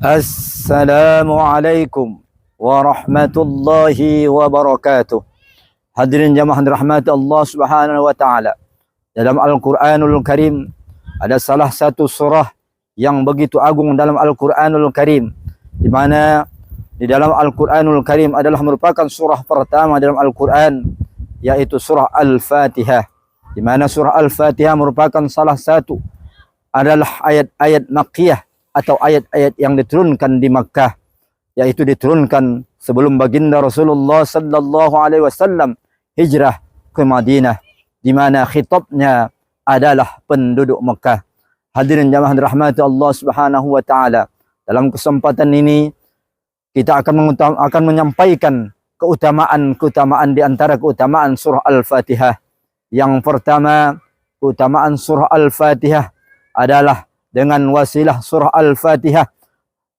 Assalamualaikum warahmatullahi wabarakatuh. Hadirin jamaah dirahmati Allah Subhanahu wa taala. Dalam Al-Qur'anul Karim ada salah satu surah yang begitu agung dalam Al-Qur'anul Karim, di mana di dalam Al-Qur'anul Karim adalah merupakan surah pertama dalam Al-Qur'an, yaitu surah Al-Fatihah. Di mana surah Al-Fatihah merupakan salah satu adalah ayat-ayat Makkiyah atau ayat-ayat yang diturunkan di Makkah, yaitu diturunkan sebelum baginda Rasulullah sallallahu alaihi wasallam hijrah ke Madinah, di mana khitabnya adalah penduduk Makkah. Hadirin jamaah dirahmati Allah Subhanahu wa taala, dalam kesempatan ini kita akan menyampaikan keutamaan di antara keutamaan surah Al-Fatihah. Yang pertama, keutamaan surah Al-Fatihah adalah dengan wasilah surah Al-Fatihah,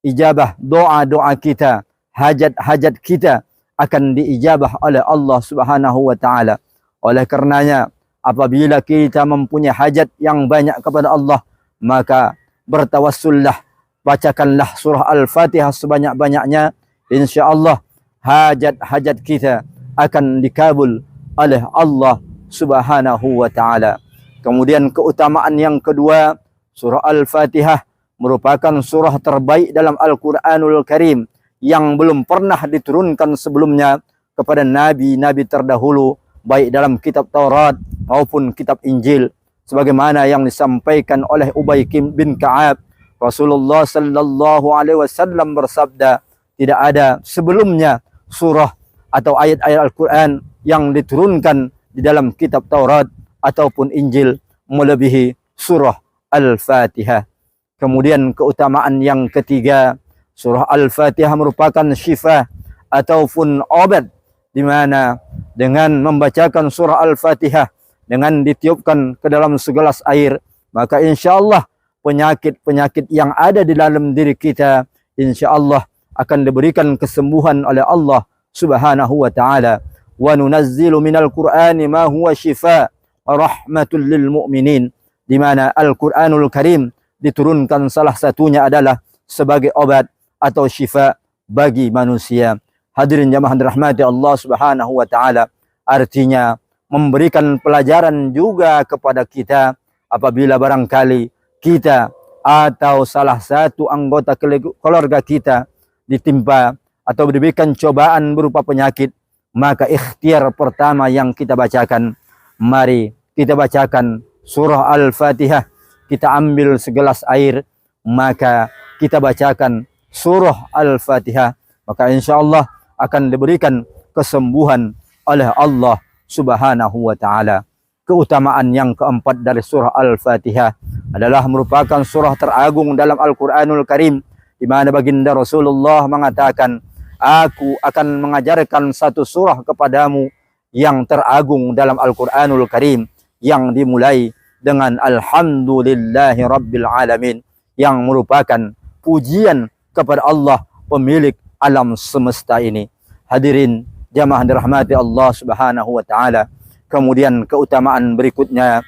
ijabah doa-doa kita, hajat-hajat kita akan diijabah oleh Allah Subhanahu wa taala. Oleh karenanya, apabila kita mempunyai hajat yang banyak kepada Allah, maka bertawassullah, bacakanlah surah Al-Fatihah sebanyak-banyaknya. Insyaallah hajat-hajat kita akan dikabul oleh Allah Subhanahu wa taala. Kemudian keutamaan yang kedua, surah Al-Fatihah merupakan surah terbaik dalam Al-Quranul Karim yang belum pernah diturunkan sebelumnya kepada nabi-nabi terdahulu, baik dalam kitab Taurat maupun kitab Injil. Sebagaimana yang disampaikan oleh Ubay bin Ka'ab, Rasulullah sallallahu alaihi wasallam bersabda, tidak ada sebelumnya surah atau ayat-ayat Al-Quran yang diturunkan di dalam kitab Taurat ataupun Injil melebihi surah Al-Fatihah. Kemudian keutamaan yang ketiga, surah Al-Fatihah merupakan syifa ataupun obat, di mana dengan membacakan surah Al-Fatihah, dengan ditiupkan ke dalam segelas air, maka insyaallah penyakit-penyakit yang ada di dalam diri kita insyaallah akan diberikan kesembuhan oleh Allah Subhanahu wa taala. Wa nunazzilu minal Qur'ani ma huwa shifaa wa rahmatul lil mu'minin. Di mana Al-Quranul Karim diturunkan salah satunya adalah sebagai obat atau syifa bagi manusia. Hadirin jamaah dirahmati Allah Subhanahu wa taala, artinya memberikan pelajaran juga kepada kita apabila barangkali kita atau salah satu anggota keluarga kita ditimpa atau diberikan cobaan berupa penyakit, maka ikhtiar pertama yang kita bacakan, mari kita bacakan surah Al-Fatihah. Kita ambil segelas air, maka kita bacakan surah Al-Fatihah, maka insyaallah akan diberikan kesembuhan oleh Allah Subhanahu wa taala. Keutamaan yang keempat dari surah Al-Fatihah adalah merupakan surah teragung dalam Al-Quranul Karim, di mana baginda Rasulullah mengatakan, aku akan mengajarkan satu surah kepadamu yang teragung dalam Al-Quranul Karim, yang dimulai dengan Alhamdulillahi Rabbil Alamin, yang merupakan pujian kepada Allah pemilik alam semesta ini. Hadirin jamaah dirahmati Allah Subhanahu wa taala. Kemudian keutamaan berikutnya,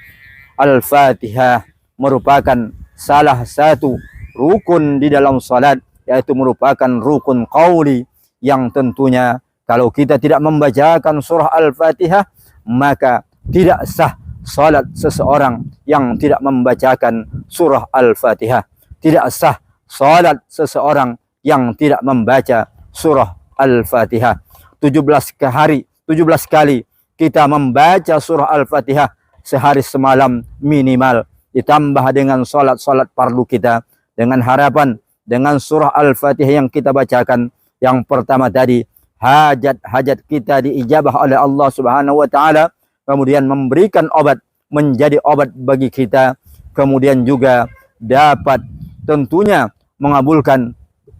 Al-Fatihah merupakan salah satu rukun di dalam salat, yaitu merupakan rukun qauli, yang tentunya kalau kita tidak membacakan surah Al-Fatihah, maka tidak sah salat seseorang yang tidak membacakan surah Al-Fatihah. Tidak sah salat seseorang yang tidak membaca surah Al-Fatihah. 17 kali kita membaca surah Al-Fatihah sehari semalam minimal, ditambah dengan salat-salat fardu kita, dengan harapan dengan surah Al-Fatihah yang kita bacakan, yang pertama tadi hajat-hajat kita diijabah oleh Allah Subhanahu wa taala, kemudian memberikan obat, menjadi obat bagi kita, kemudian juga dapat tentunya mengabulkan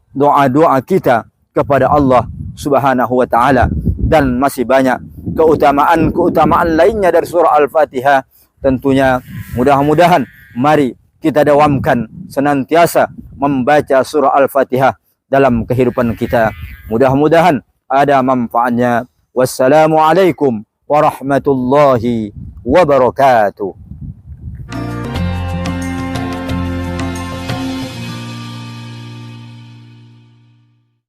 doa-doa kita kepada Allah Subhanahu wa taala. Dan masih banyak keutamaan-keutamaan lainnya dari surah Al-Fatihah. Tentunya mudah-mudahan mari kita dawamkan senantiasa membaca surah Al-Fatihah dalam kehidupan kita. Mudah-mudahan ada manfaatnya. Wassalamualaikum warahmatullahi wabarakatuh.